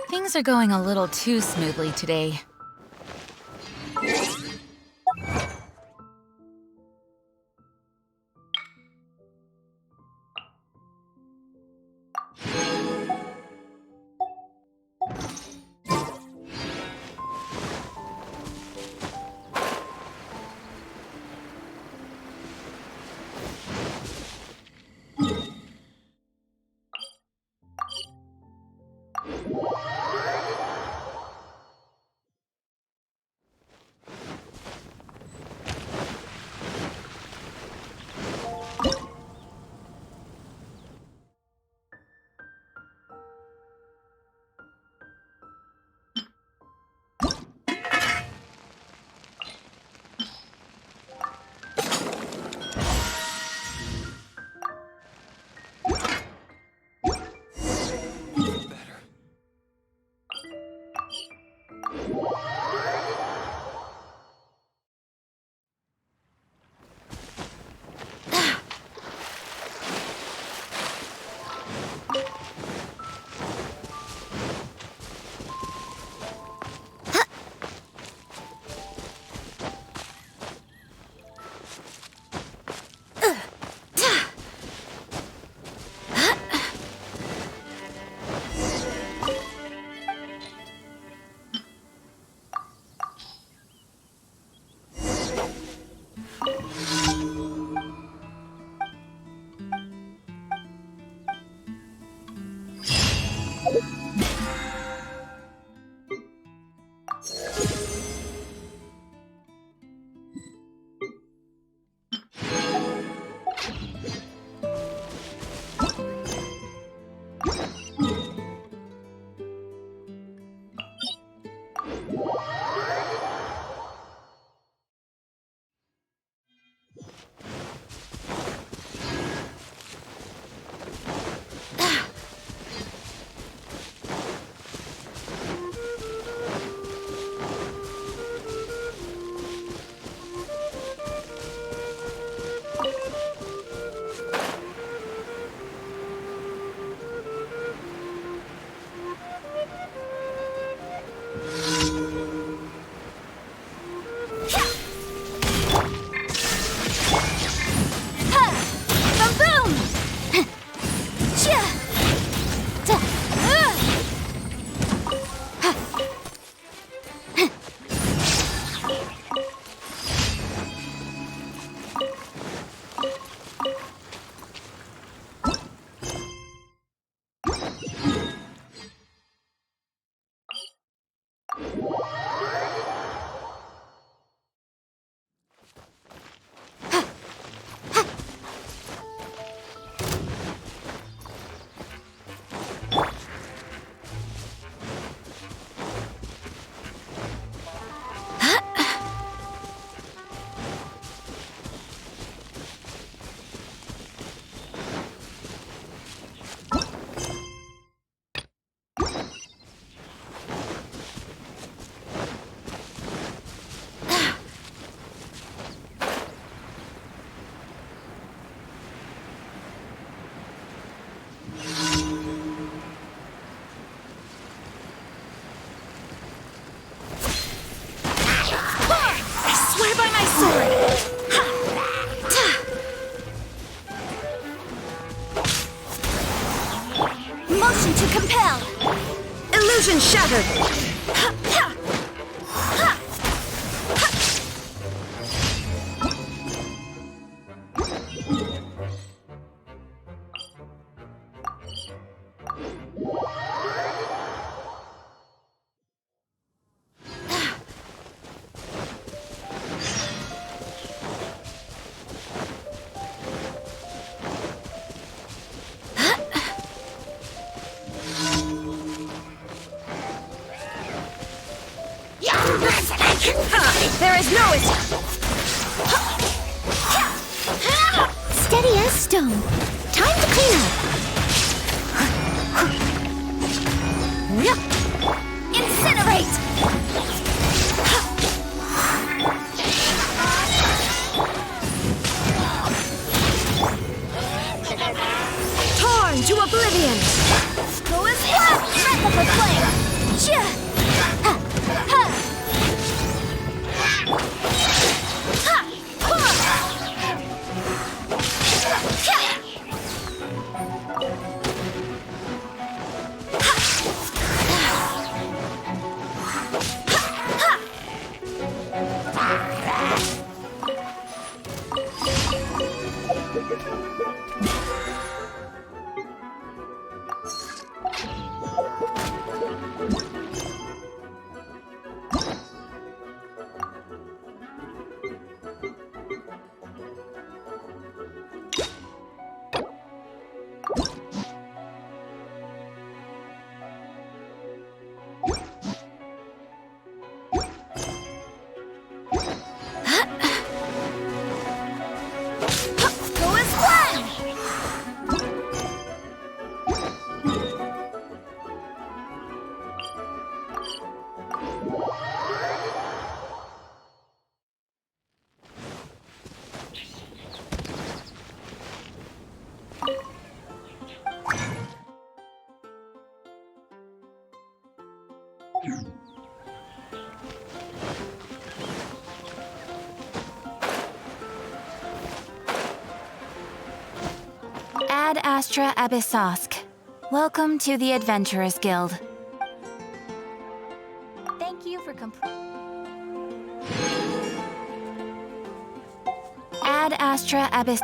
Things are going a little too smoothly today. Motion to compel! Illusion shattered! There is no escape. Steady as stone. Time to clean up. Incinerate! Torn to oblivion! Who is what? Breath of the flame! Ad Astra Abyssosk. Welcome to the Adventurers Guild. Thank you for Ad Astra Abyss.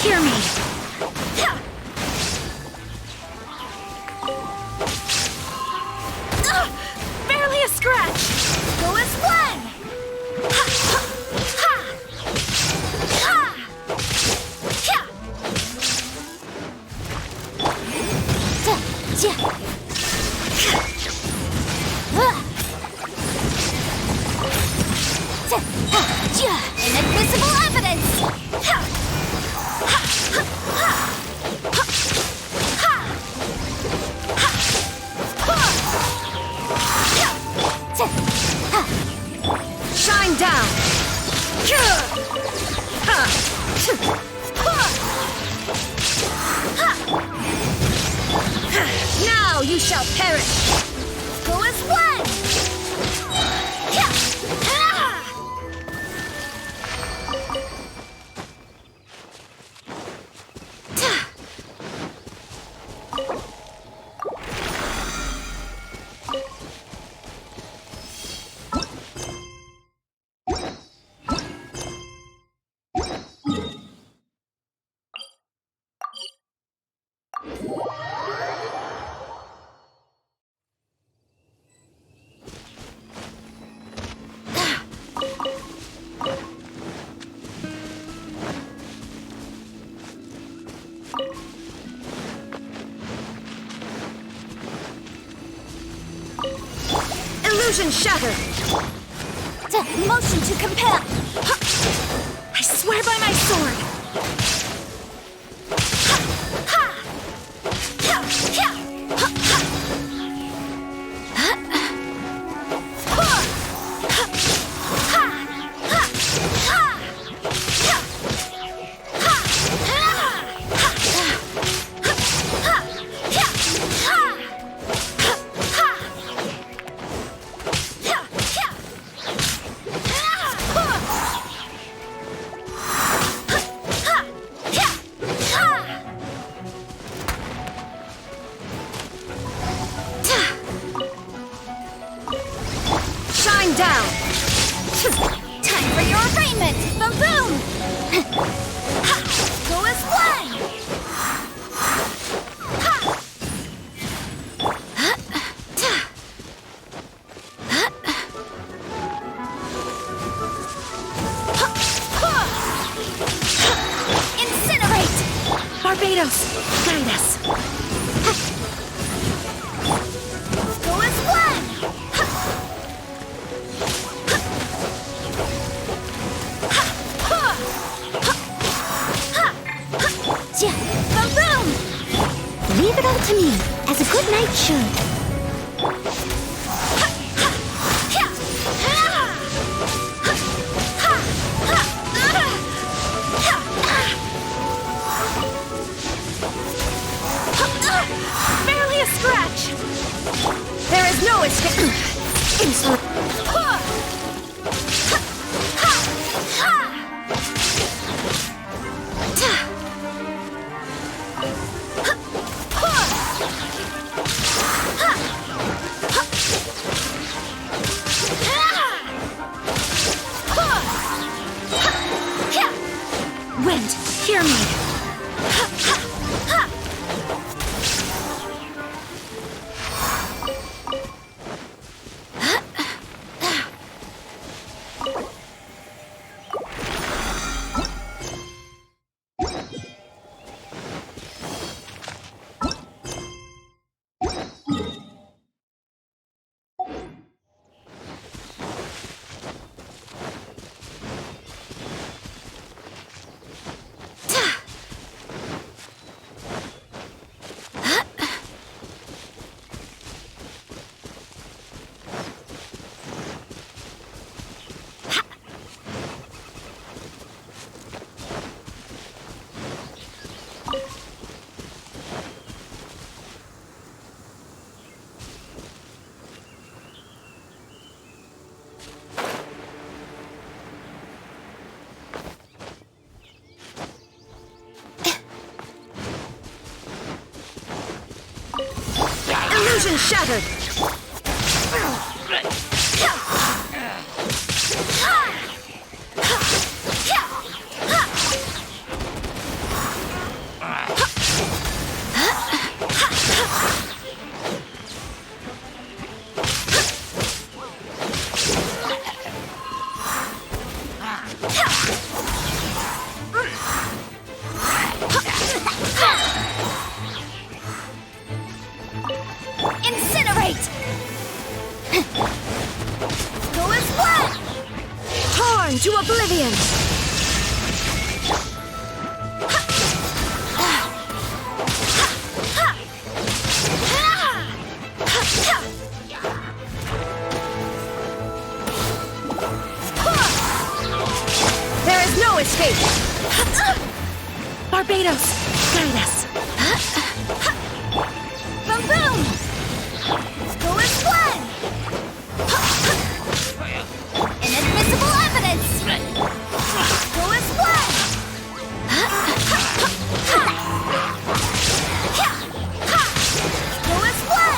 hear me. Barely a scratch. Go as one. Ha, ha, ha. Ha. Ha. Da, ja. Inadmissible evidence! Ha! Ha! Ha! Ha! Ha! Ha! Ha! Shine down! Ha! Now you shall perish! Go as one! Ha! Ha! Illusion shattered! Motion to compel! I swear by my sword! Down! Time for your arraignment! Boom! Go as one! Incinerate! Barbados, guide us! Go as one! Boom! Leave it all to me, as a good knight should. Barely a scratch. There is no escape. Insolent. Wind, hear me. Illusion shattered! Burn to oblivion! There is no escape! Barbados, guide us! Boom boom! Go and fled! Inadmissible evidence! Go and fled! Go and fled!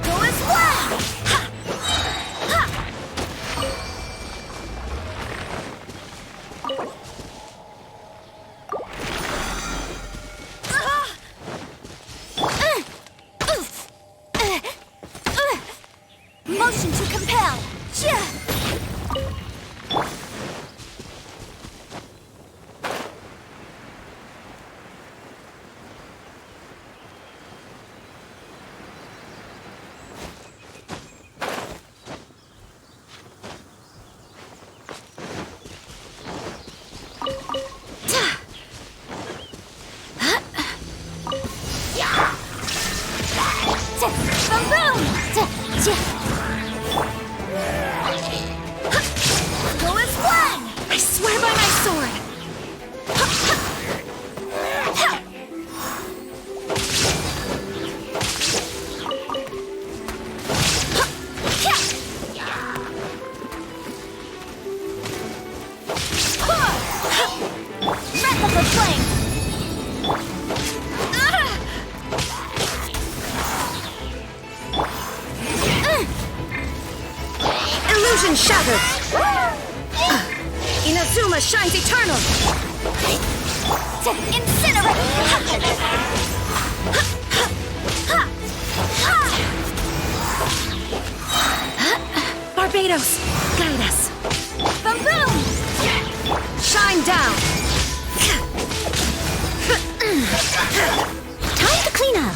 Go and fled! Motion to compel! Boom boom! Go as one! I swear by my sword! Breath of the flame! Illusion shattered! Inazuma shines eternal! Incinerate! Barbados, guide us! Boom boom! Shine down! Time to clean up!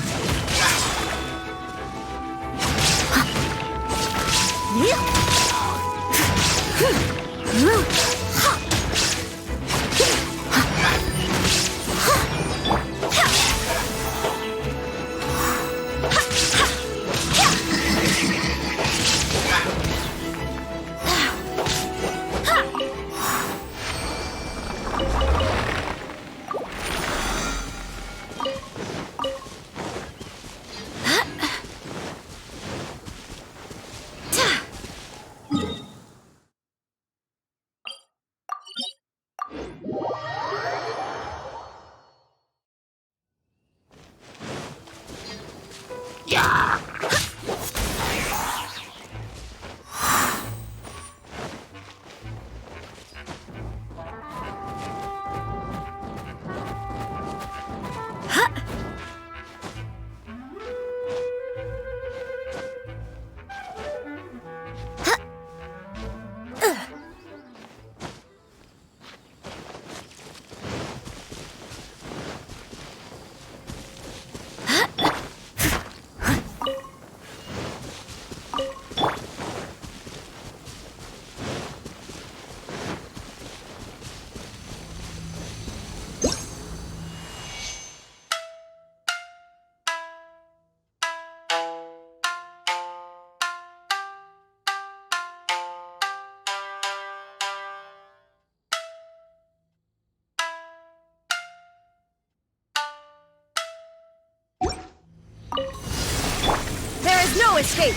No escape!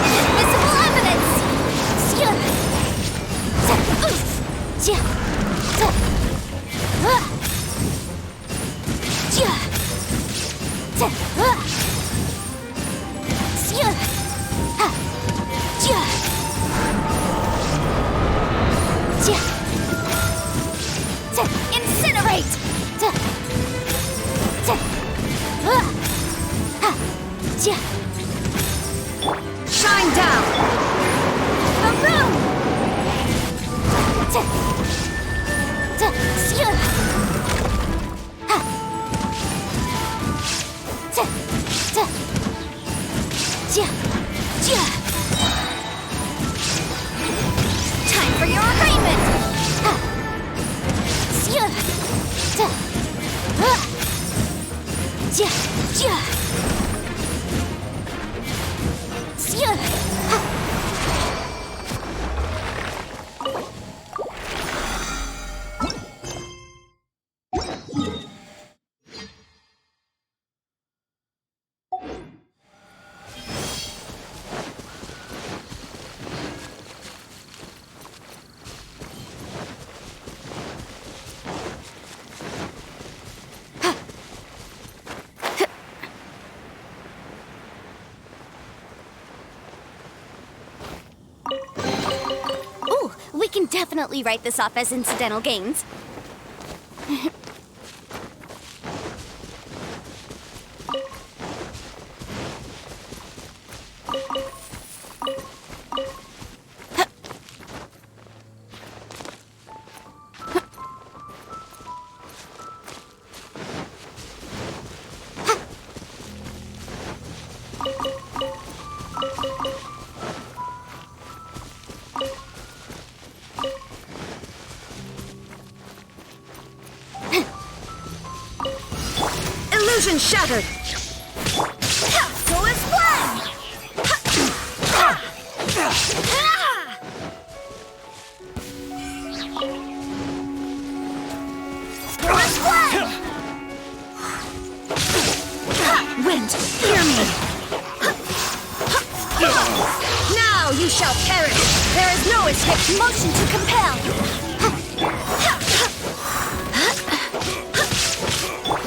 Inadmissible evidence! Incinerate! Shine down! Boom! Time for your arraignment! Ooh, we can definitely write this off as incidental gains. Illusion shattered! Go as one! Go as one! Wind, hear me! Now you shall perish! There is no escape! Motion to compel!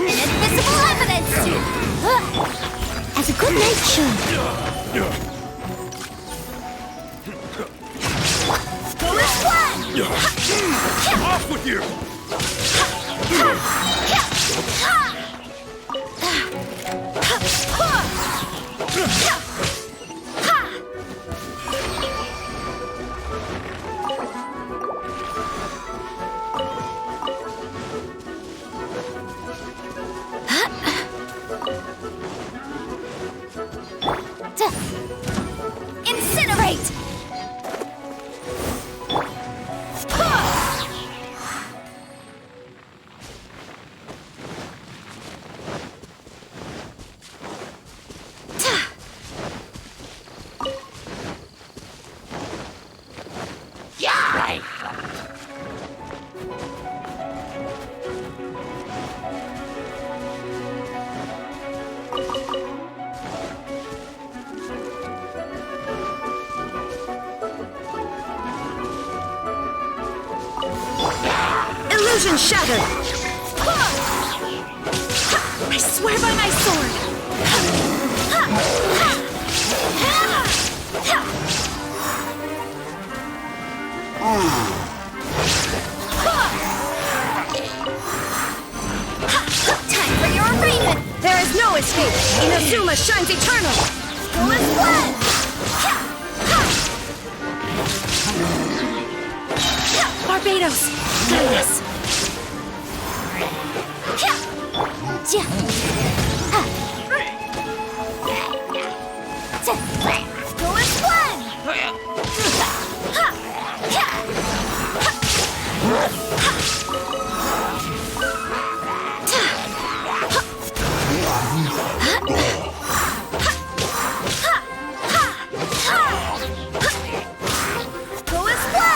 Inadmissible evidence! As a good knight should. Go as one! Off with you! Incinerate! Illusion shattered! I swear by my sword! Time for your arraignment! There is no escape! Inazuma shines eternal! Go as one! Barbados! Guide us! Go as one! Go as one!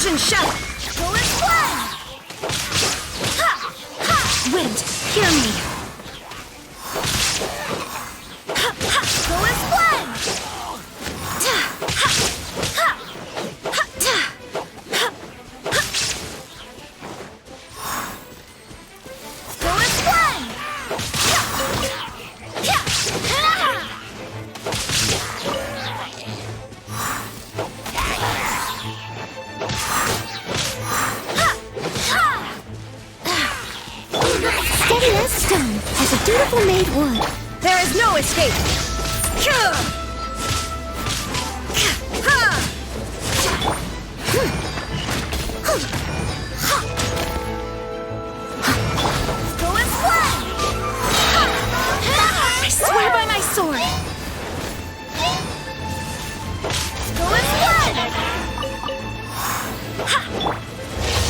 Illusion shut! Go and fly! Ha! Ha! Wind, hear me! Ha! Ha! Go and fly! Ta! Ha! Ha! Ha! Ta! Ha! Ha! Go and fly! Ha! Ha! Ha! Steady as stone, as a dutiful maid would. There is no escape! Go and fly! I swear by my sword! Go and fly!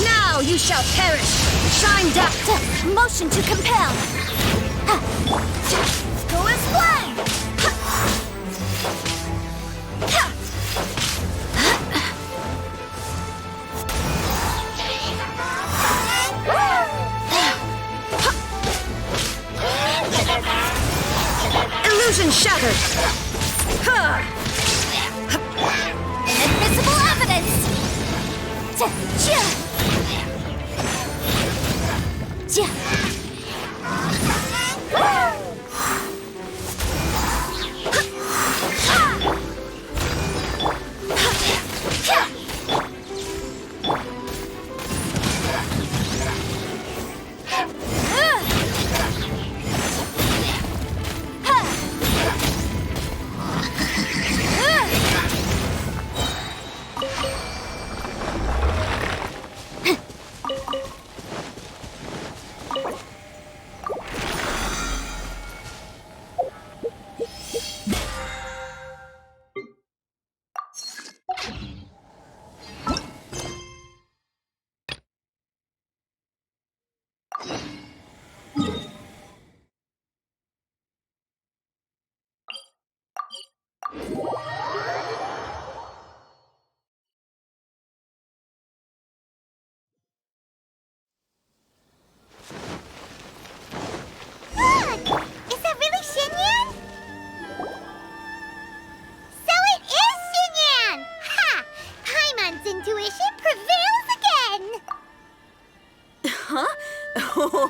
Now you shall perish! Shine down! Motion to compel! Go and fly! Illusion shattered! Inadmissible evidence!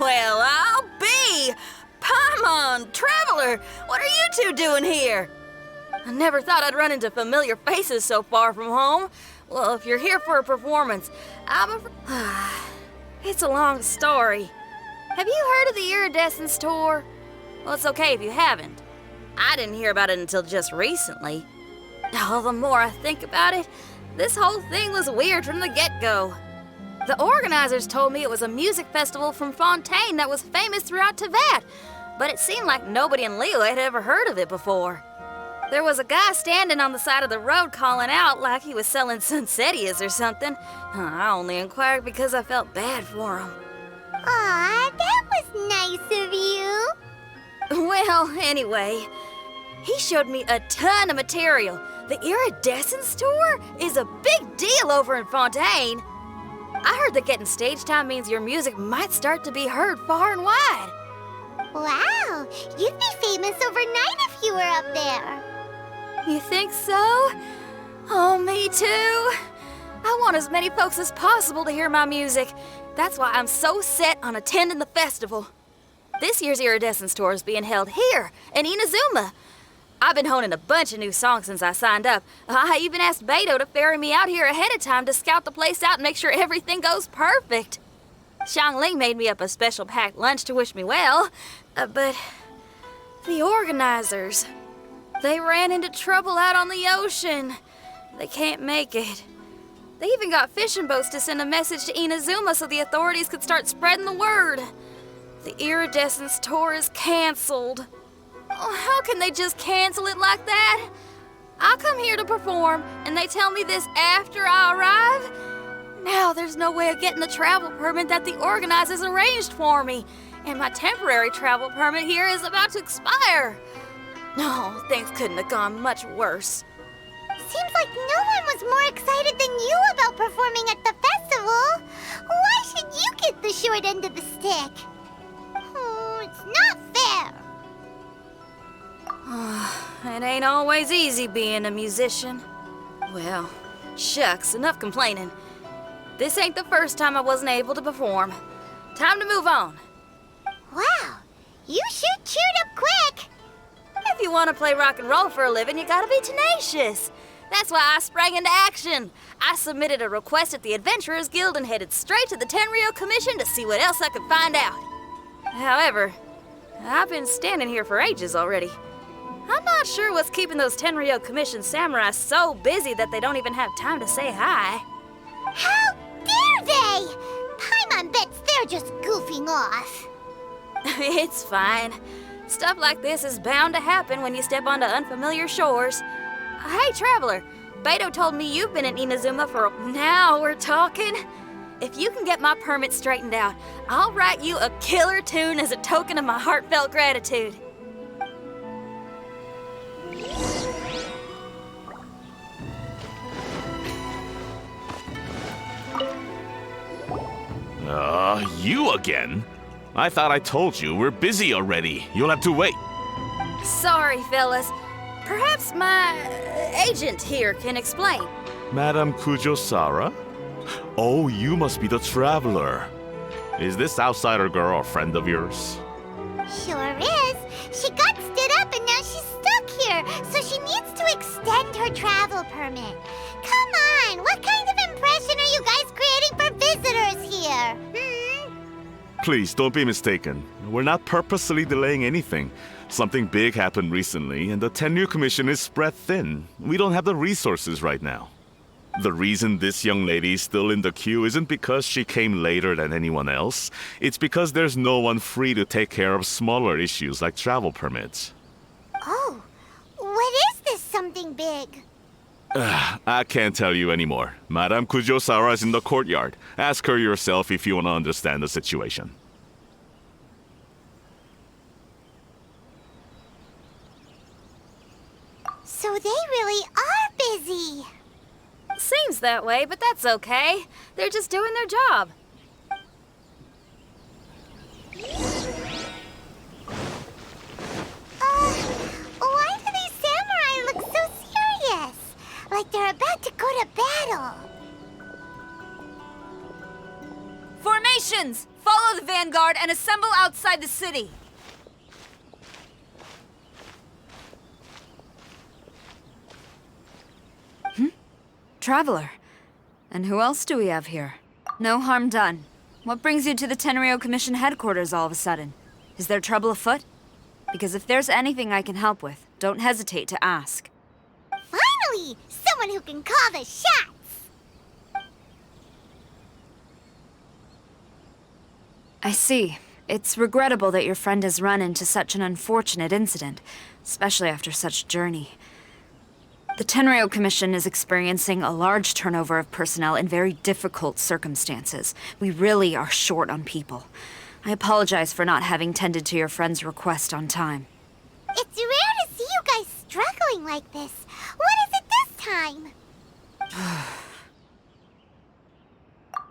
Well, I'll be! Paimon, Traveler, what are you two doing here? I never thought I'd run into familiar faces so far from home. Well, if you're here for a performance, it's a long story. Have you heard of the Iridescence Tour? Well, it's okay if you haven't. I didn't hear about it until just recently. Oh, the more I think about it, this whole thing was weird from the get-go. The organizers told me it was a music festival from Fontaine that was famous throughout Teyvat, but it seemed like nobody in Leo had ever heard of it before. There was a guy standing on the side of the road calling out like he was selling Sunsetias or something. I only inquired because I felt bad for him. Aw, that was nice of you. Well, anyway, he showed me a ton of material. The Iridescence Tour is a big deal over in Fontaine. I heard that getting stage time means your music might start to be heard far and wide. Wow, you'd be famous overnight if you were up there. You think so? Oh, me too. I want as many folks as possible to hear my music. That's why I'm so set on attending the festival. This year's Iridescence Tour is being held here in Inazuma. I've been honing a bunch of new songs since I signed up. I even asked Beto to ferry me out here ahead of time to scout the place out and make sure everything goes perfect. Xiangling made me up a special packed lunch to wish me well, but the organizers, they ran into trouble out on the ocean. They can't make it. They even got fishing boats to send a message to Inazuma so the authorities could start spreading the word. The Iridescence Tour is canceled. Oh, how can they just cancel it like that? I come here to perform, and they tell me this after I arrive? Now there's no way of getting the travel permit that the organizers arranged for me, and my temporary travel permit here is about to expire. No, things couldn't have gone much worse. seems like no one was more excited than you about performing at the festival. Why should you get the short end of the stick? Oh, it's not fair. It ain't always easy being a musician. Well, shucks, enough complaining. This ain't the first time I wasn't able to perform. Time to move on. Wow, you sure cheered up quick. If you want to play rock and roll for a living, you gotta be tenacious. That's why I sprang into action. I submitted a request at the Adventurers Guild and headed straight to the Tenryou Commission to see what else I could find out. However, I've been standing here for ages already. I'm not sure what's keeping those Tenryou Commission samurai so busy that they don't even have time to say hi. How dare they? Paimon bets they're just goofing off. It's fine. Stuff like this is bound to happen when you step onto unfamiliar shores. Hey, Traveler, Beto told me you've been in Inazuma for... Now we're talking. If you can get my permit straightened out, I'll write you a killer tune as a token of my heartfelt gratitude. You again? I thought I told you we're busy already. You'll have to wait. Sorry, fellas. Perhaps my agent here can explain. Madame Kujo-Sara? Oh, you must be the traveler. Is this outsider girl a friend of yours? Sure is. She got stood up and now she's stuck here, so she needs to extend her travel permit. Come on, what kind of impression are you guys creating for visitors here? Please, don't be mistaken. We're not purposely delaying anything. Something big happened recently, and the Tenryou Commission is spread thin. We don't have the resources right now. The reason this young lady is still in the queue isn't because she came later than anyone else. It's because there's no one free to take care of smaller issues like travel permits. Oh, what is this something big? I can't tell you anymore. Madame Kujo-Sara is in the courtyard. Ask her yourself if you want to understand the situation. So they really are busy. Seems that way, but that's okay. They're just doing their job. Why do these samurai look so serious? Like they're about to go to battle. Formations! Follow the vanguard and assemble outside the city. Traveler. And who else do we have here? No harm done. What brings you to the Tenryou Commission headquarters all of a sudden? Is there trouble afoot? Because if there's anything I can help with, don't hesitate to ask. Finally, someone who can call the shots. I see. It's regrettable that your friend has run into such an unfortunate incident, especially after such a journey. The Tenryou Commission is experiencing a large turnover of personnel in very difficult circumstances. We really are short on people. I apologize for not having tended to your friend's request on time. It's rare to see you guys struggling like this. What is it this time?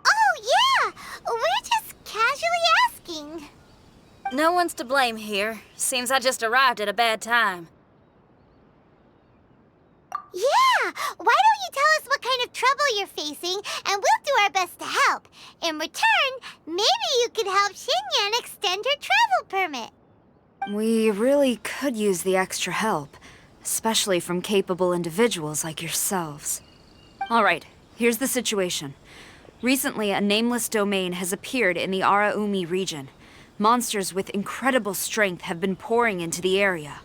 Oh, yeah! We're just casually asking. No one's to blame here. Seems I just arrived at a bad time. Yeah! Why don't you tell us what kind of trouble you're facing, and we'll do our best to help. In return, maybe you could help Xinyan extend her travel permit. We really could use the extra help, especially from capable individuals like yourselves. All right, here's the situation. Recently, a nameless domain has appeared in the Araumi region. Monsters with incredible strength have been pouring into the area.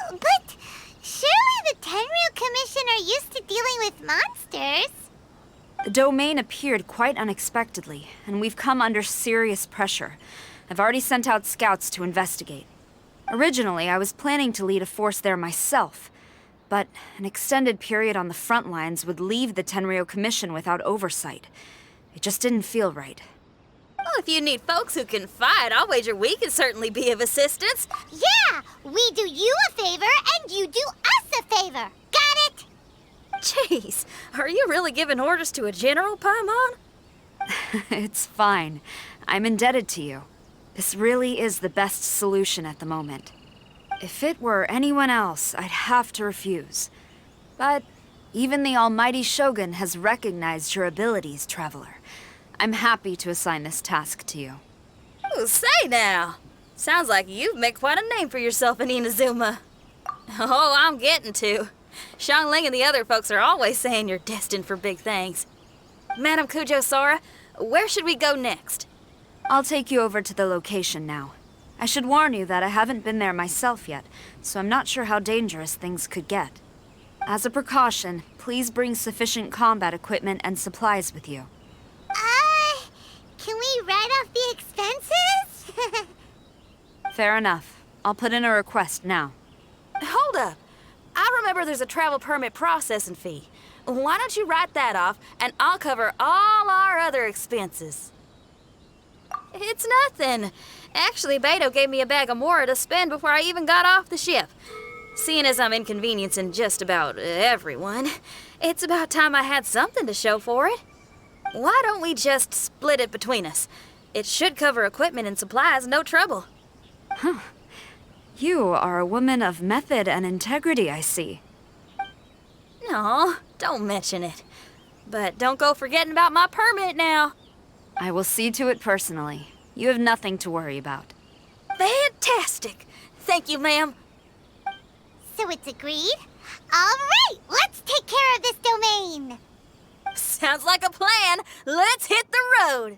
But surely the Tenryou Commission are used to dealing with monsters. The domain appeared quite unexpectedly, and we've come under serious pressure. I've already sent out scouts to investigate. Originally, I was planning to lead a force there myself, but an extended period on the front lines would leave the Tenryou Commission without oversight. It just didn't feel right. Well, if you need folks who can fight, I'll wager we can certainly be of assistance. Yeah! We do you a favor, and you do us a favor. Got it? Jeez, are you really giving orders to a general, Paimon? It's fine. I'm indebted to you. This really is the best solution at the moment. If it were anyone else, I'd have to refuse. But even the almighty Shogun has recognized your abilities, Traveler. I'm happy to assign this task to you. Ooh, say now. Sounds like you've made quite a name for yourself in Inazuma. Oh, I'm getting to. Xiangling and the other folks are always saying you're destined for big things. Madam Kujo Sora, where should we go next? I'll take you over to the location now. I should warn you that I haven't been there myself yet, so I'm not sure how dangerous things could get. As a precaution, please bring sufficient combat equipment and supplies with you. Can we write off the expenses? Fair enough. I'll put in a request now. Hold up. I remember there's a travel permit processing fee. Why don't you write that off, and I'll cover all our other expenses? It's nothing. Actually, Beto gave me a bag of Mora to spend before I even got off the ship. Seeing as I'm inconveniencing just about everyone, it's about time I had something to show for it. Why don't we just split it between us? It should cover equipment and supplies, no trouble. You are a woman of method and integrity, I see. No, don't mention it. But don't go forgetting about my permit now. I will see to it personally. You have nothing to worry about. Fantastic. Thank you, ma'am. So it's agreed? All right, let's take care of this domain. Sounds like a plan. Let's hit the road.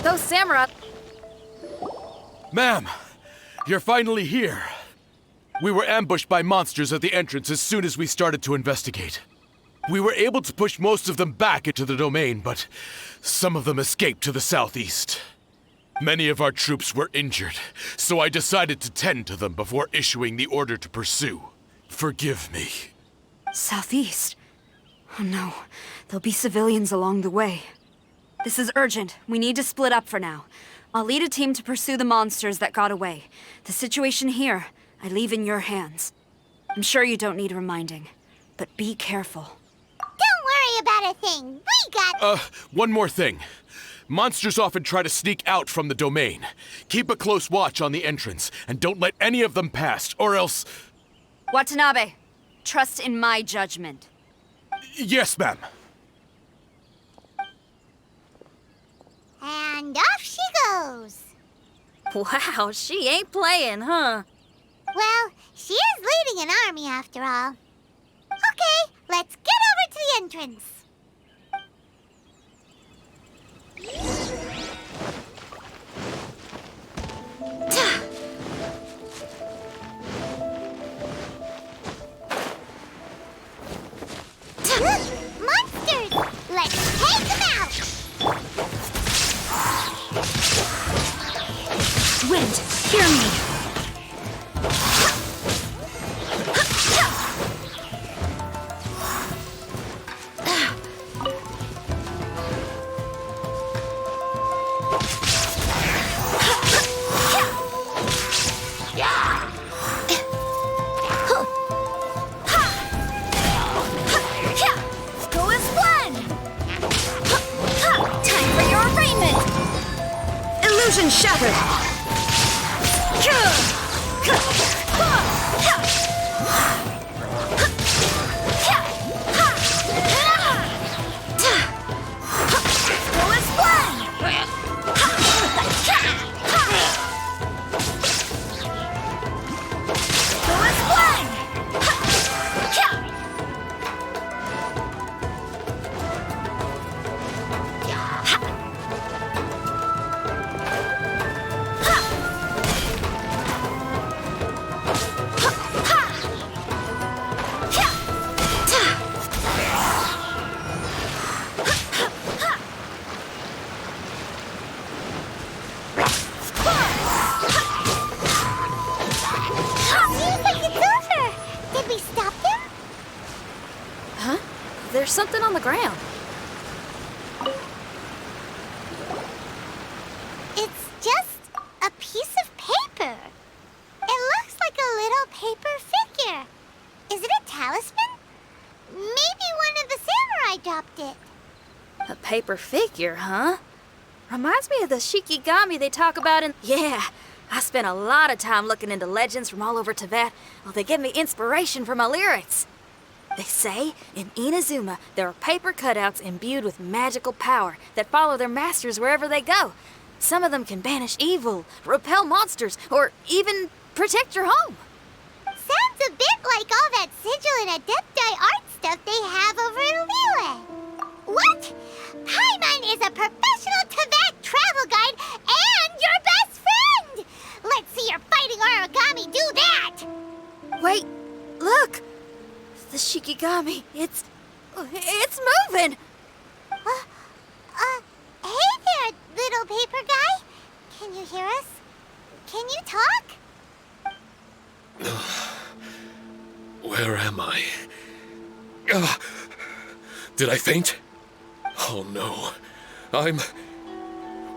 Those samurai... Ma'am, you're finally here. We were ambushed by monsters at the entrance as soon as we started to investigate. We were able to push most of them back into the domain, but some of them escaped to the southeast. Many of our troops were injured, so I decided to tend to them before issuing the order to pursue. Forgive me. Southeast? Oh no, there'll be civilians along the way. This is urgent. We need to split up for now. I'll lead a team to pursue the monsters that got away. The situation here, I leave in your hands. I'm sure you don't need reminding, but be careful. Don't worry about a thing. We got... One more thing. Monsters often try to sneak out from the domain. Keep a close watch on the entrance, and don't let any of them pass, or else... Watanabe, trust in my judgment. Yes, ma'am. And off she goes. Wow, she ain't playing, huh? Well, she is leading an army after all. Okay, let's get over to the entrance. Monsters! Let's take them out! Wind, hear me! Go as one! Time for your arraignment! Illusion shattered! Go as one! Go as one! something on the ground. It's just a piece of paper. It looks like a little paper figure. Is it a talisman? Maybe one of the samurai dropped it. A paper figure, huh? Reminds me of the Shikigami they talk about in... Yeah, I spent a lot of time looking into legends from all over Tibet. Well, they give me inspiration for my lyrics. They say in Inazuma there are paper cutouts imbued with magical power that follow their masters wherever they go. Some of them can banish evil, repel monsters, or even protect your home. Sounds a bit like all that sigil and adepti art stuff they have over in Liyue. What? Paimon is a professional Tibet travel guide and your best friend! Let's see your fighting origami do that! Wait, look! The Shikigami, it's moving! Hey there, little paper guy. Can you hear us? Can you talk? Where am I? Did I faint? Oh no.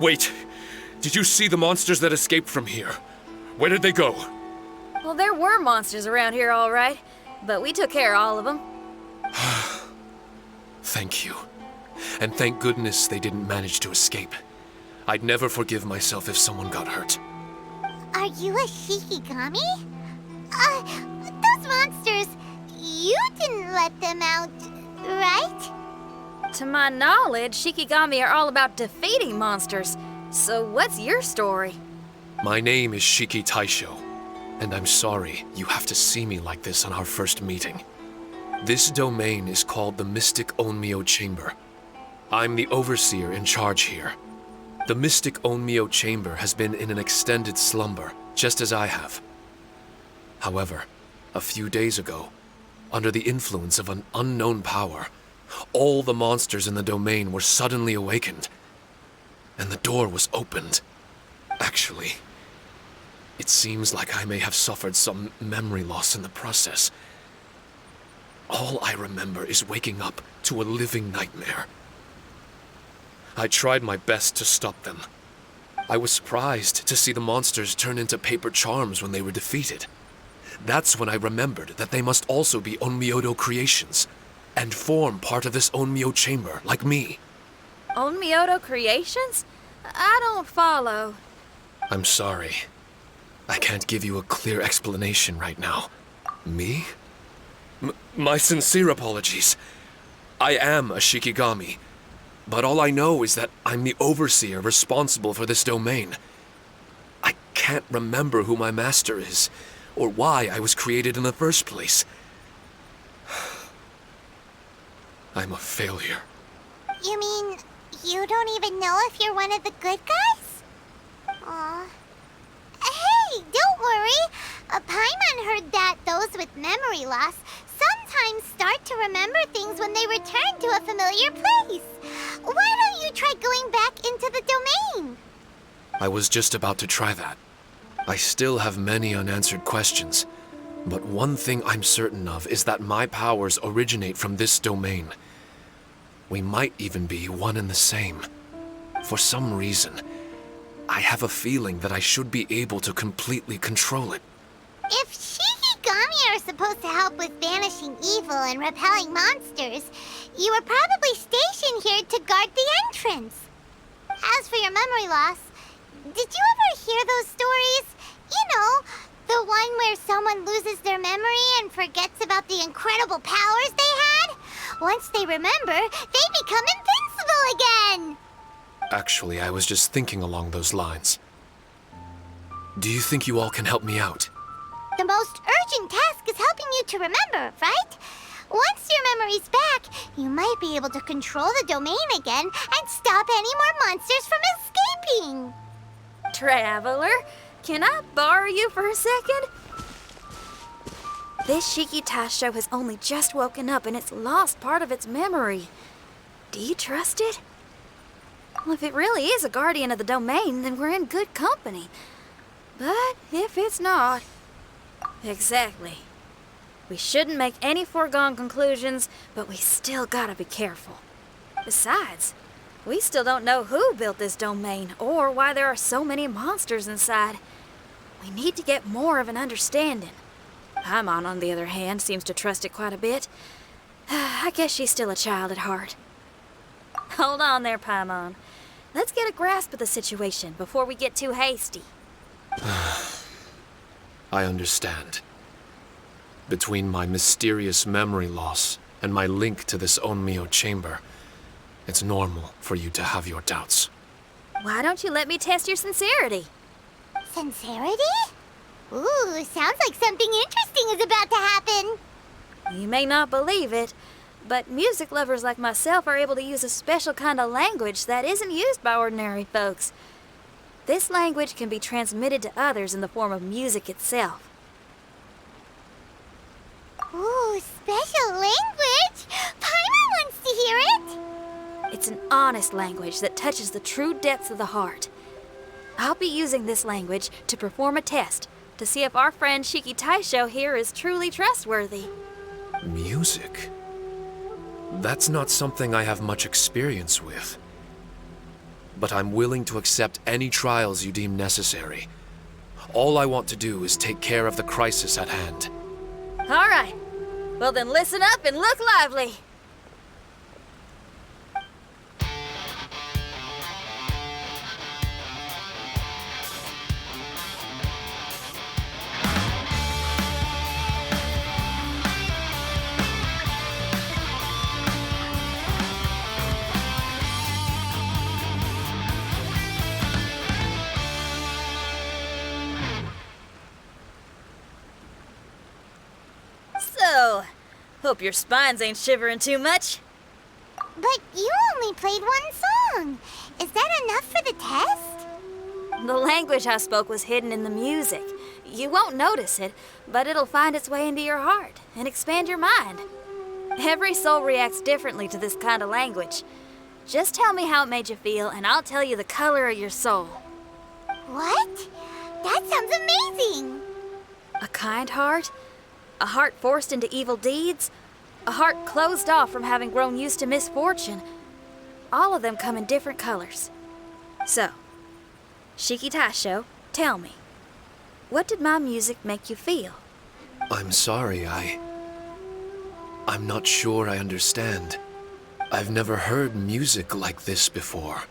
Wait. Did you see the monsters that escaped from here? Where did they go? Well, there were monsters around here, all right. But we took care of all of them. Thank you. And thank goodness they didn't manage to escape. I'd never forgive myself if someone got hurt. Are you a Shikigami? Those monsters, you didn't let them out, right? To my knowledge, Shikigami are all about defeating monsters. So what's your story? My name is Shiki Taisho, and I'm sorry you have to see me like this on our first meeting. This domain is called the Mystic Onmyo Chamber. I'm the overseer in charge here. The Mystic Onmyo Chamber has been in an extended slumber, just as I have. However, a few days ago, under the influence of an unknown power, all the monsters in the domain were suddenly awakened, and the door was opened. Actually, it seems like I may have suffered some memory loss in the process. All I remember is waking up to a living nightmare. I tried my best to stop them. I was surprised to see the monsters turn into paper charms when they were defeated. That's when I remembered that they must also be Onmyodo creations, and form part of this Onmyo chamber, like me. Onmyodo creations? I don't follow. I'm sorry. I can't give you a clear explanation right now. Me? My sincere apologies. I am a Shikigami, but all I know is that I'm the overseer responsible for this domain. I can't remember who my master is, or why I was created in the first place. I'm a failure. You mean you don't even know if you're one of the good guys? Aw. Hey, don't worry. Paimon heard that those with memory loss sometimes start to remember things when they return to a familiar place. Why don't you try going back into the domain? I was just about to try that. I still have many unanswered questions, but one thing I'm certain of is that my powers originate from this domain. We might even be one and the same. For some reason, I have a feeling that I should be able to completely control it. If Shikigami are supposed to help with banishing evil and repelling monsters, you were probably stationed here to guard the entrance. As for your memory loss, did you ever hear those stories? You know, the one where someone loses their memory and forgets about the incredible powers they had? Once they remember, they become invincible again! Actually, I was just thinking along those lines. Do you think you all can help me out? The most urgent task is helping you to remember, right? Once your memory's back, you might be able to control the domain again and stop any more monsters from escaping. Traveler, can I borrow you for a second? This Shiki Taisho has only just woken up and it's lost part of its memory. Do you trust it? Well, if it really is a guardian of the domain, then we're in good company. But if it's not... Exactly. We shouldn't make any foregone conclusions, but we still gotta be careful. Besides, we still don't know who built this domain or why there are so many monsters inside. We need to get more of an understanding. Paimon, on the other hand, seems to trust it quite a bit. I guess she's still a child at heart. Hold on there, Paimon. Let's get a grasp of the situation before we get too hasty. I understand. Between my mysterious memory loss and my link to this Onmyo chamber, it's normal for you to have your doubts. Why don't you let me test your sincerity? Sincerity? Ooh, sounds like something interesting is about to happen. You may not believe it, but music lovers like myself are able to use a special kind of language that isn't used by ordinary folks. This language can be transmitted to others in the form of music itself. Ooh, special language? Paimon wants to hear it. It's an honest language that touches the true depths of the heart. I'll be using this language to perform a test to see if our friend Shiki Taisho here is truly trustworthy. Music? That's not something I have much experience with. But I'm willing to accept any trials you deem necessary. All I want to do is take care of the crisis at hand. All right. Well then listen up and look lively. So, hope your spines ain't shivering too much. But you only played one song. Is that enough for the test? The language I spoke was hidden in the music. You won't notice it, but it'll find its way into your heart and expand your mind. Every soul reacts differently to this kind of language. Just tell me how it made you feel, and I'll tell you the color of your soul. What? That sounds amazing. A kind heart? A heart forced into evil deeds? A heart closed off from having grown used to misfortune? All of them come in different colors. So, Shiki Taisho, tell me, what did my music make you feel? I'm sorry, I'm not sure I understand. I've never heard music like this before,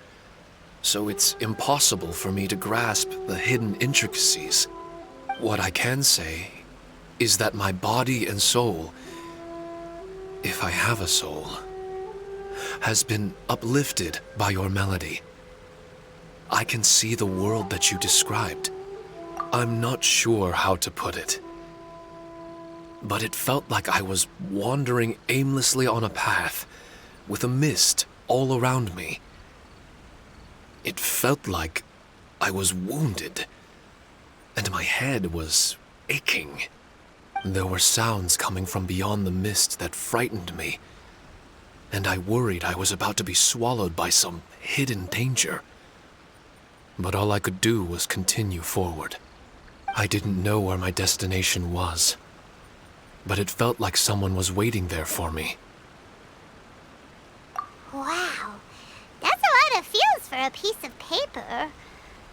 so it's impossible for me to grasp the hidden intricacies. What I can say is that my body and soul, if I have a soul, has been uplifted by your melody. I can see the world that you described. I'm not sure how to put it, but it felt like I was wandering aimlessly on a path with a mist all around me. It felt like I was wounded, and my head was aching. There were sounds coming from beyond the mist that frightened me, and I worried I was about to be swallowed by some hidden danger. But all I could do was continue forward. I didn't know where my destination was, but it felt like someone was waiting there for me. Wow, that's a lot of feels for a piece of paper.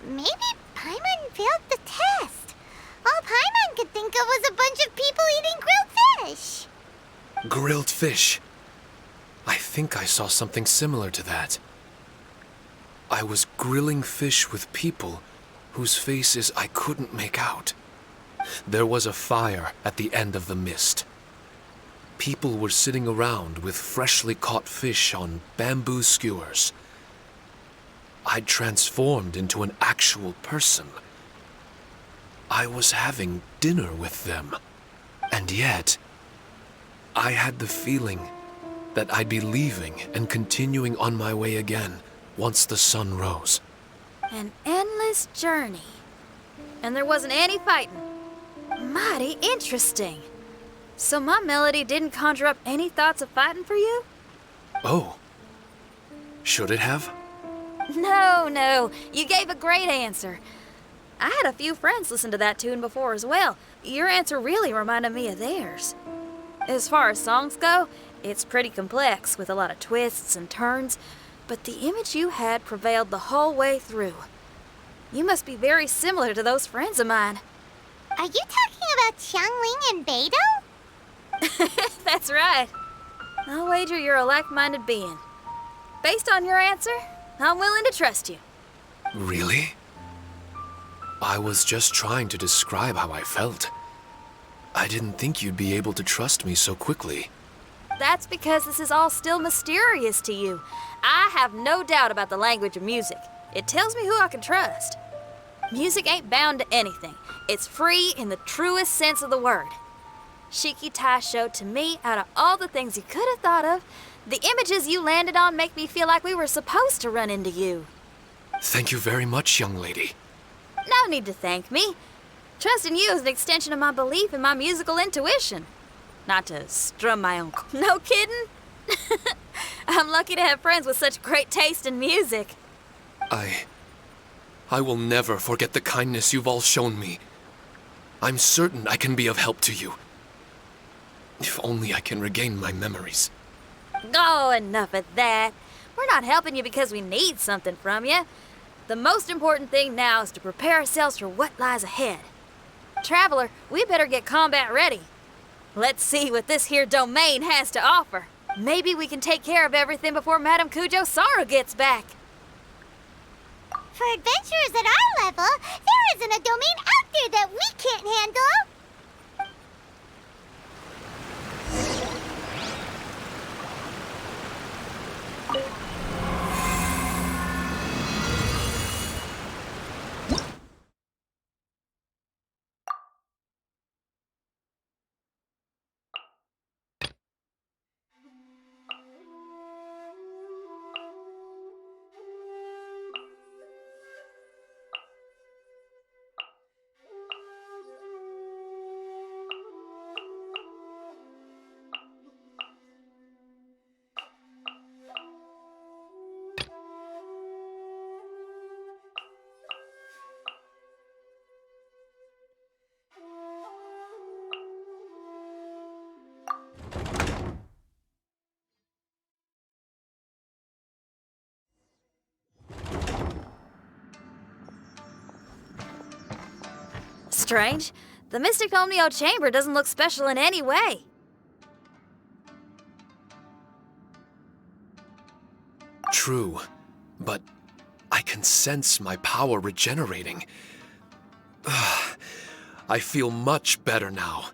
Maybe Paimon failed the test. All Paimon could think of was a bunch of people eating grilled fish. Grilled fish. I think I saw something similar to that. I was grilling fish with people whose faces I couldn't make out. There was a fire at the end of the mist. People were sitting around with freshly caught fish on bamboo skewers. I'd transformed into an actual person. I was having dinner with them. And yet, I had the feeling that I'd be leaving and continuing on my way again once the sun rose. An endless journey. And there wasn't any fighting. Mighty interesting. So my melody didn't conjure up any thoughts of fighting for you? Oh. Should it have? No, you gave a great answer. I had a few friends listen to that tune before as well. Your answer really reminded me of theirs. As far as songs go, it's pretty complex with a lot of twists and turns, but the image you had prevailed the whole way through. You must be very similar to those friends of mine. Are you talking about Xiangling and Beidou? That's right. I'll wager you're a like-minded being. Based on your answer, I'm willing to trust you. Really? I was just trying to describe how I felt. I didn't think you'd be able to trust me so quickly. That's because this is all still mysterious to you. I have no doubt about the language of music. It tells me who I can trust. Music ain't bound to anything. It's free in the truest sense of the word. Shiki Tai showed to me, out of all the things you could have thought of, the images you landed on make me feel like we were supposed to run into you. Thank you very much, young lady. No need to thank me. Trusting you is an extension of my belief in my musical intuition. Not to strum my own... No kidding? I'm lucky to have friends with such great taste in music. I will never forget the kindness you've all shown me. I'm certain I can be of help to you. If only I can regain my memories. Oh, enough of that. We're not helping you because we need something from you. The most important thing now is to prepare ourselves for what lies ahead. Traveler, we better get combat ready. Let's see what this here domain has to offer. Maybe we can take care of everything before Madame Kujo Sara gets back. For adventurers at our level, there isn't a domain out there that we can't handle. Strange. The Mystic Omnio Chamber doesn't look special in any way. True, but I can sense my power regenerating. I feel much better now.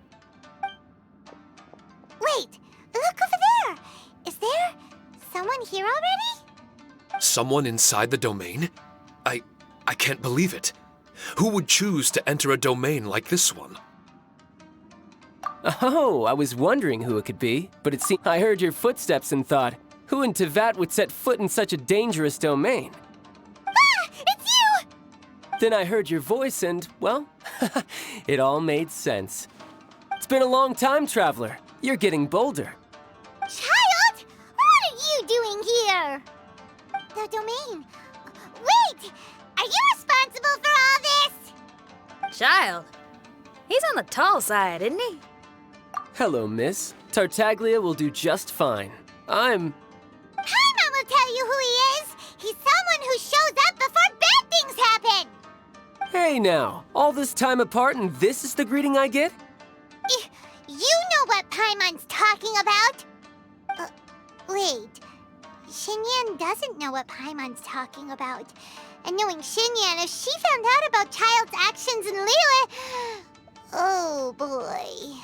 Wait, look over there. Is there someone here already? Someone inside the domain? I can't believe it. Who would choose to enter a domain like this one? Oh, I was wondering who it could be, but it seemed I heard your footsteps and thought, who in Tevat would set foot in such a dangerous domain? Ah, it's you! Then I heard your voice and, well, it all made sense. It's been a long time, Traveler. You're getting bolder. Child, what are you doing here? The domain. Wait, are you responsible for all this? Child. He's on the tall side, isn't he? Hello, miss. Tartaglia will do just fine. Paimon will tell you who he is. He's someone who shows up before bad things happen. Hey now, all this time apart and this is the greeting I get? You know what Paimon's talking about? Wait. Xinyan doesn't know what Paimon's talking about. And knowing Xinyan, if she found out about Child's actions in Liyue... Oh, boy.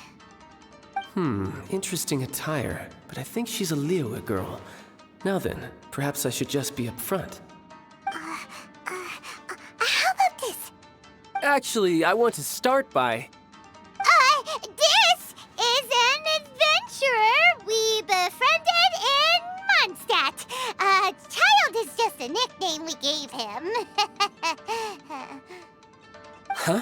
Interesting attire, but I think she's a Liyue girl. Now then, perhaps I should just be upfront. How about this? Actually, I want to start by... This is an adventurer we befriended in Mondstadt. Child is just a nickname we gave him. Huh?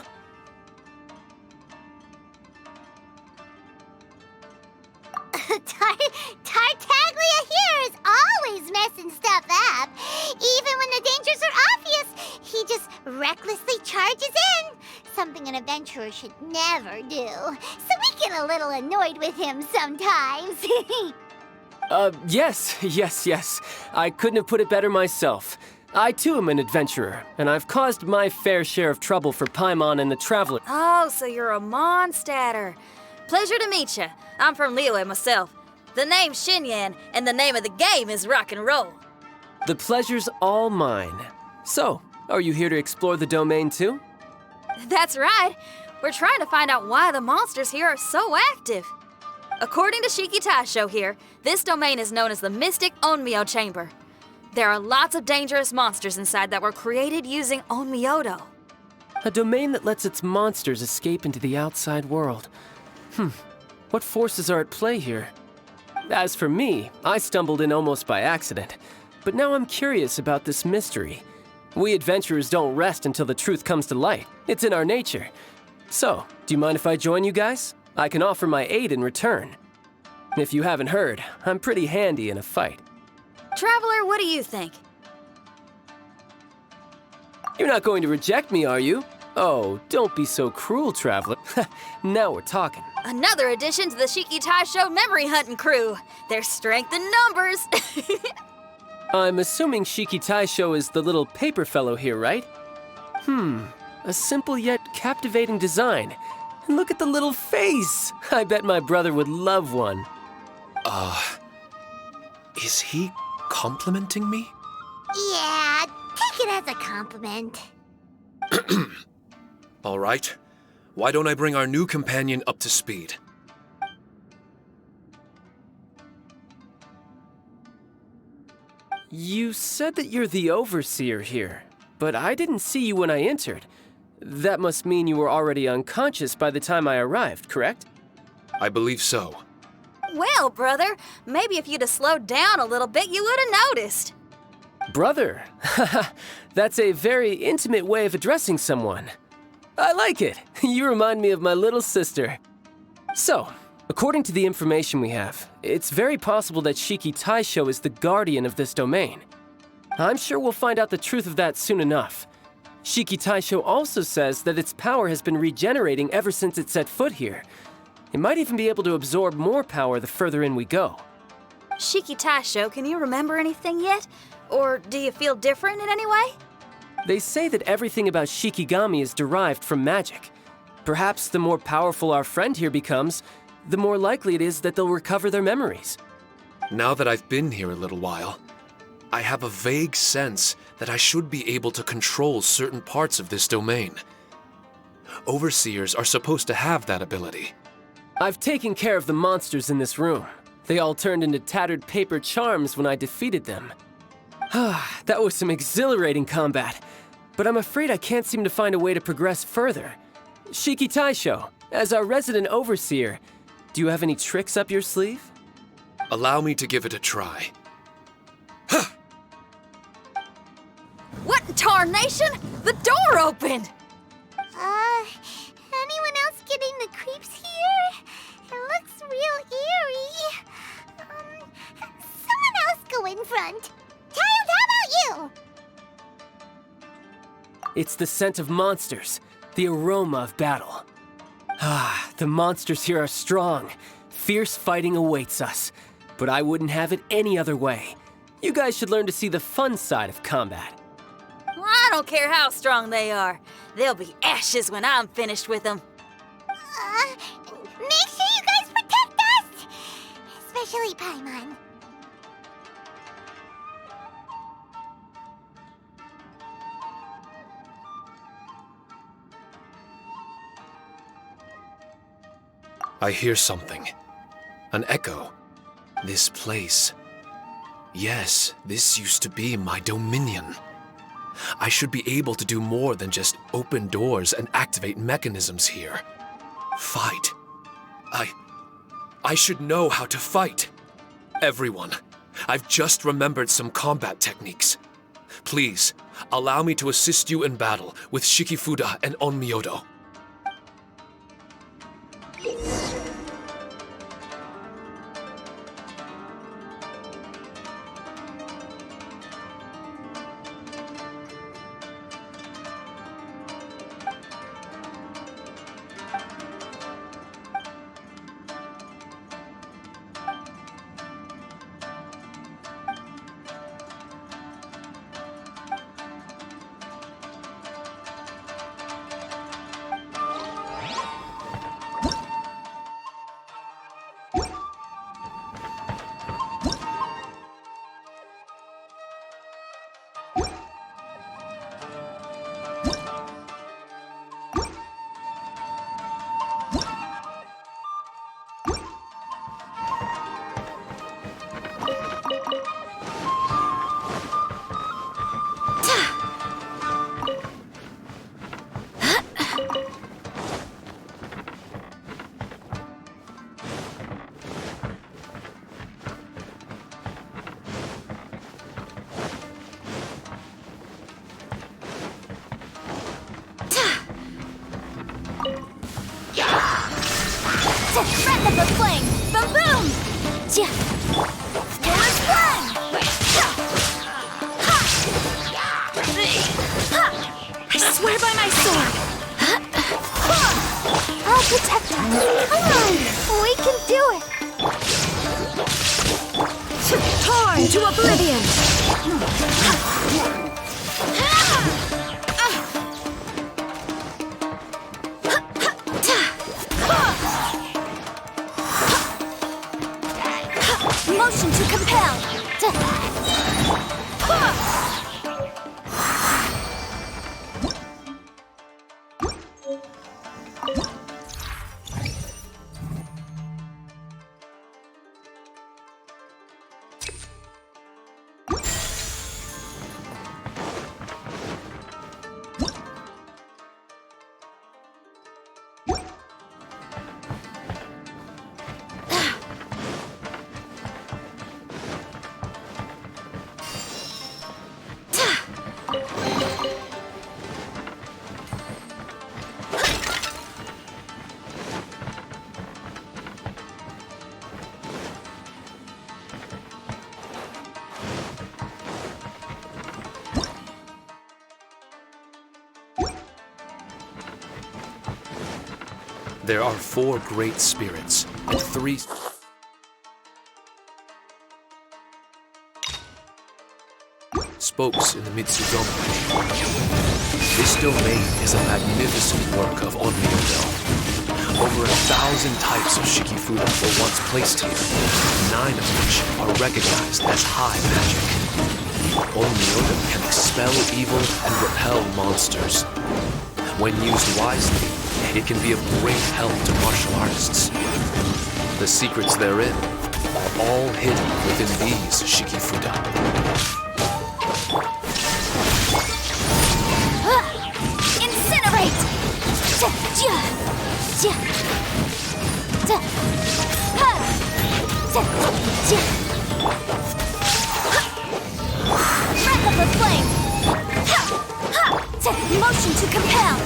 Tartaglia here is always messing stuff up. Even when the dangers are obvious, he just recklessly tries charges in. Something an adventurer should never do. So we get a little annoyed with him sometimes. Yes. I couldn't have put it better myself. I too am an adventurer, and I've caused my fair share of trouble for Paimon and the Traveler. Oh, so you're a Mondstatter. Pleasure to meet you. I'm from Liyue myself. The name's Xinyan, and the name of the game is rock and roll. The pleasure's all mine. So, are you here to explore the domain too? That's right. We're trying to find out why the monsters here are so active. According to Shiki Taisho here, this domain is known as the Mystic Onmyo Chamber. There are lots of dangerous monsters inside that were created using Onmyodo. A domain that lets its monsters escape into the outside world. What forces are at play here? As for me, I stumbled in almost by accident. But now I'm curious about this mystery. We adventurers don't rest until the truth comes to light. It's in our nature. So, do you mind if I join you guys? I can offer my aid in return. If you haven't heard, I'm pretty handy in a fight. Traveler, what do you think? You're not going to reject me, are you? Oh, don't be so cruel, Traveler. Now we're talking. Another addition to the Shiki Taisho memory hunting crew. There's strength in numbers. I'm assuming Shiki Taisho is the little paper fellow here, right? A simple yet captivating design. And look at the little face! I bet my brother would love one. Is he complimenting me? Yeah, take it as a compliment. All right. Why don't I bring our new companion up to speed? You said that you're the overseer here, but I didn't see you when I entered. That must mean you were already unconscious by the time I arrived, correct? I believe so. Well, brother, maybe if you'd have slowed down a little bit, you would have noticed. Brother? That's a very intimate way of addressing someone. I like it. You remind me of my little sister. So, according to the information we have, it's very possible that Shiki Taisho is the guardian of this domain. I'm sure we'll find out the truth of that soon enough. Shiki Taisho also says that its power has been regenerating ever since it set foot here. It might even be able to absorb more power the further in we go. Shiki Taisho, can you remember anything yet? Or do you feel different in any way? They say that everything about Shikigami is derived from magic. Perhaps the more powerful our friend here becomes, the more likely it is that they'll recover their memories. Now that I've been here a little while, I have a vague sense that I should be able to control certain parts of this domain. Overseers are supposed to have that ability. I've taken care of the monsters in this room. They all turned into tattered paper charms when I defeated them. That was some exhilarating combat, but I'm afraid I can't seem to find a way to progress further. Shiki Taisho, as our resident overseer, do you have any tricks up your sleeve? Allow me to give it a try. What in tarnation? The door opened! Anyone else getting the creeps here? It looks real eerie. Someone else go in front. Child, how about you? It's the scent of monsters, the aroma of battle. The monsters here are strong. Fierce fighting awaits us. But I wouldn't have it any other way. You guys should learn to see the fun side of combat. Well, I don't care how strong they are. They'll be ashes when I'm finished with them. Make sure you guys protect us! Especially Paimon. I hear something. An echo. This place. Yes, this used to be my dominion. I should be able to do more than just open doors and activate mechanisms here. Fight. I should know how to fight. Everyone, I've just remembered some combat techniques. Please, allow me to assist you in battle with Shikifuda and Onmyodo. Breath of the flame! Boom boom! Forward flying! I swear by my sword! I'll protect her. Come on, we can do it. Torn to oblivion! Motion to compel! There are 4 great spirits and 3 spokes in the Mitsudome. This domain is a magnificent work of Onmyo. Over 1,000 types of Shikifuda were once placed here, 9 of which are recognized as high magic. Onmyo can expel evil and repel monsters. When used wisely, it can be of great help to martial artists. The secrets therein are all hidden within these Shikifuda. Incinerate! Breath of the flame! Motion to compel!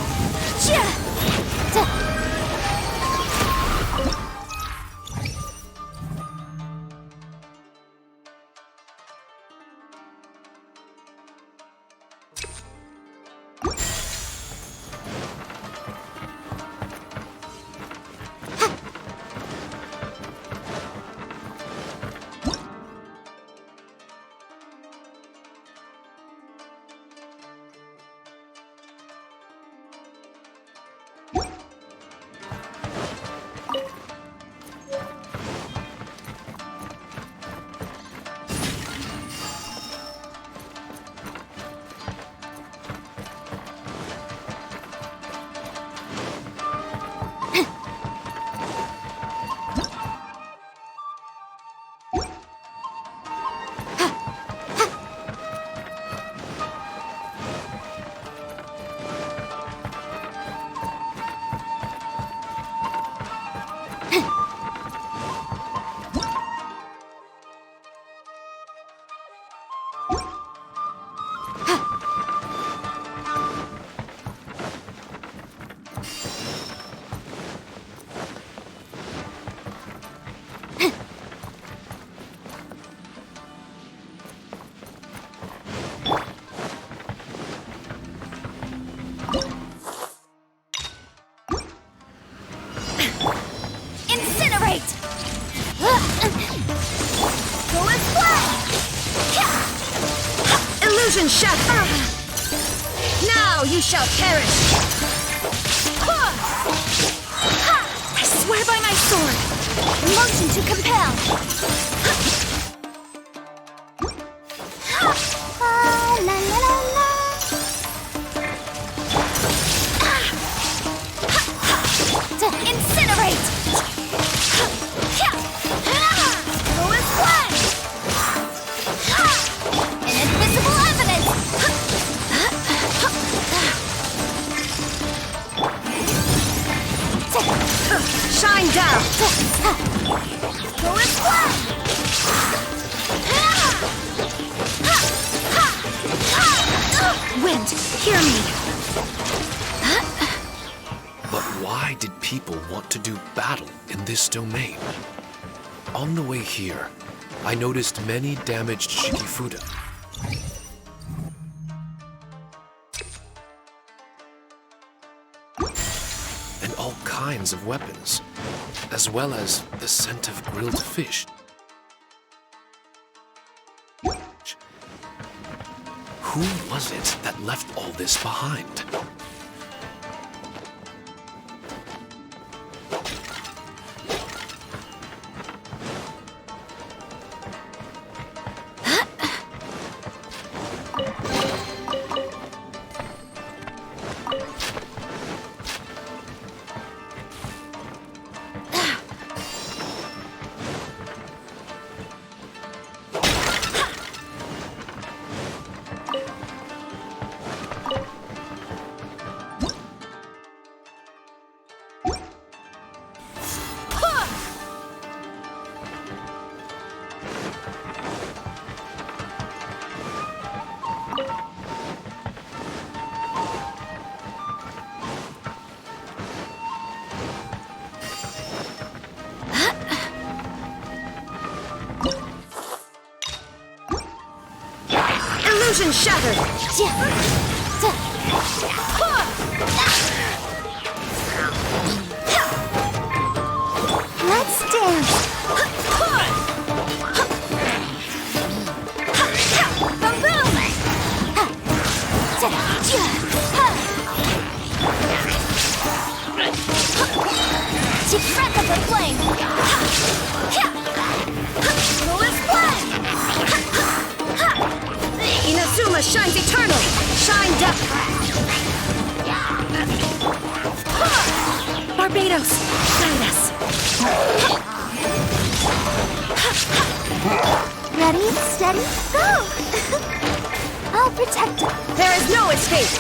Illusion shattered! Now you shall perish! I swear by my sword! Motion to compel! La la la la. Incinerate! Go and fly! Inadmissible evidence! Shine down! Go and fly! Wind, hear me! But Why did people want to do battle in this domain? On the way here, I noticed many damaged Shikifuda. And all kinds of weapons, as well as the scent of grilled fish. Who was it that left all this behind? Illusion shattered! Let's dance. Breath of the flame! Coolest blast! Inazuma shines eternal! Shine depth! Barbados, guide us! Ready, steady, go! I'll protect it. There is no escape!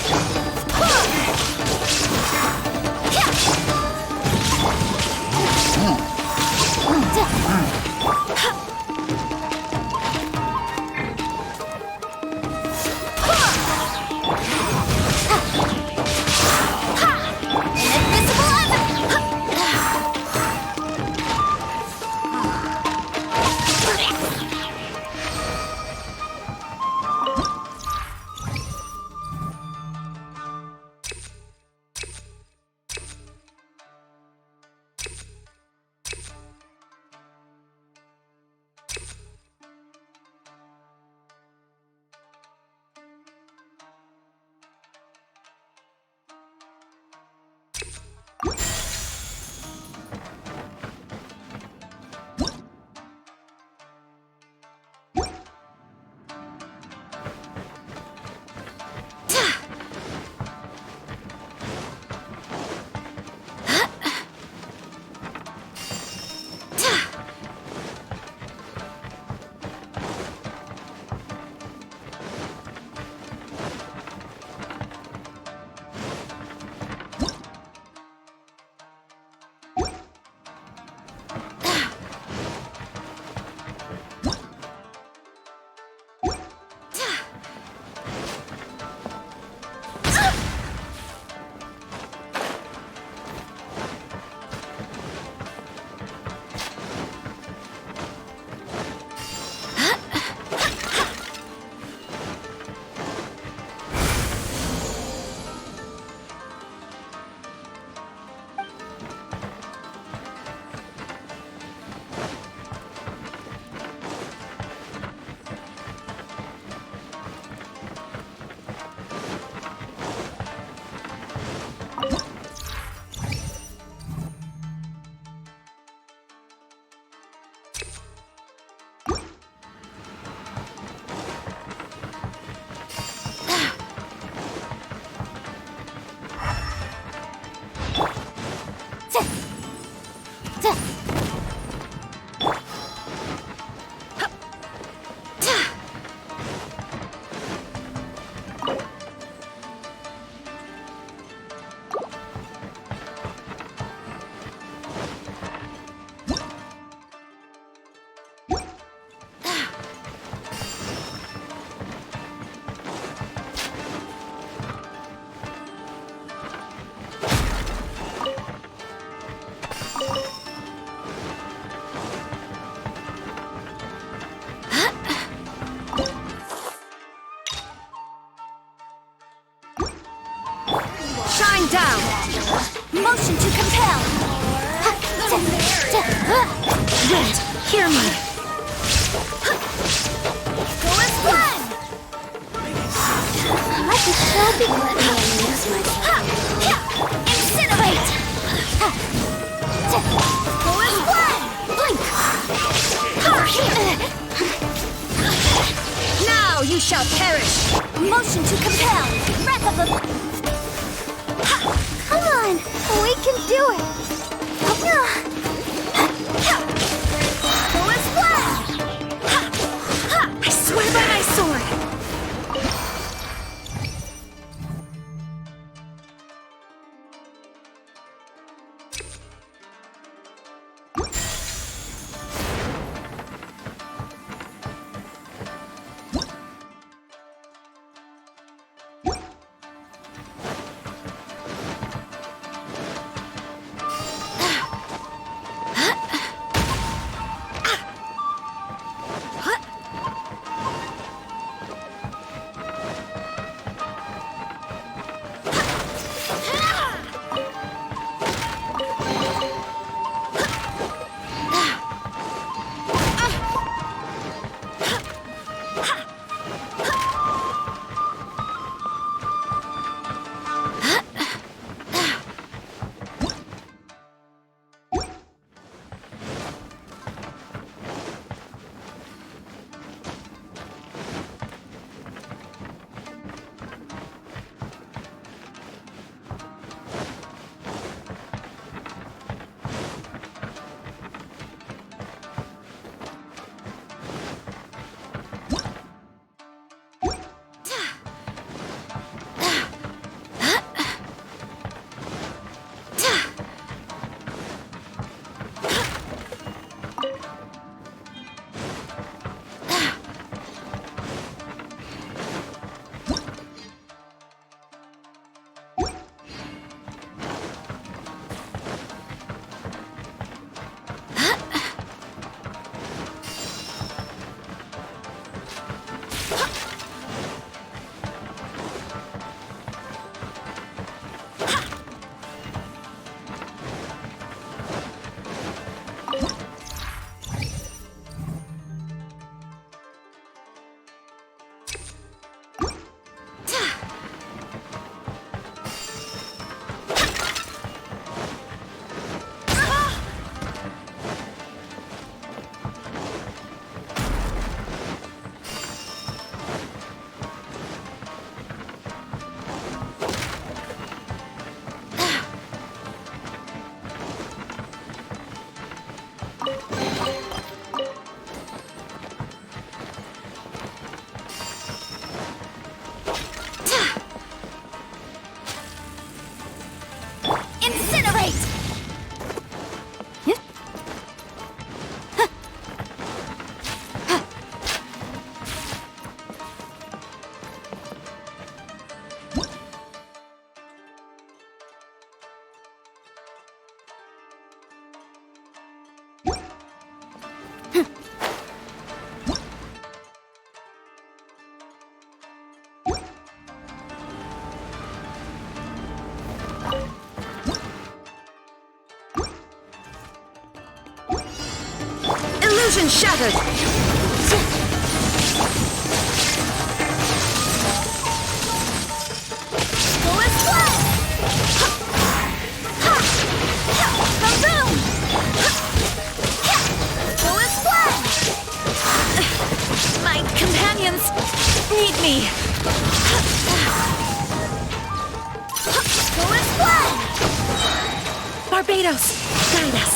Motion to compel. Wind, hear me. Go as one. Let the show begin. Incinerate. Go as one. Blink. Now you shall perish. Motion to compel. Breath of the... Come on, we can do it. Go as one. I swear by my sword. Illusion shattered! Go as one! Kaboom! Go as one! My companions need me. Go as one! Barbados, guide us.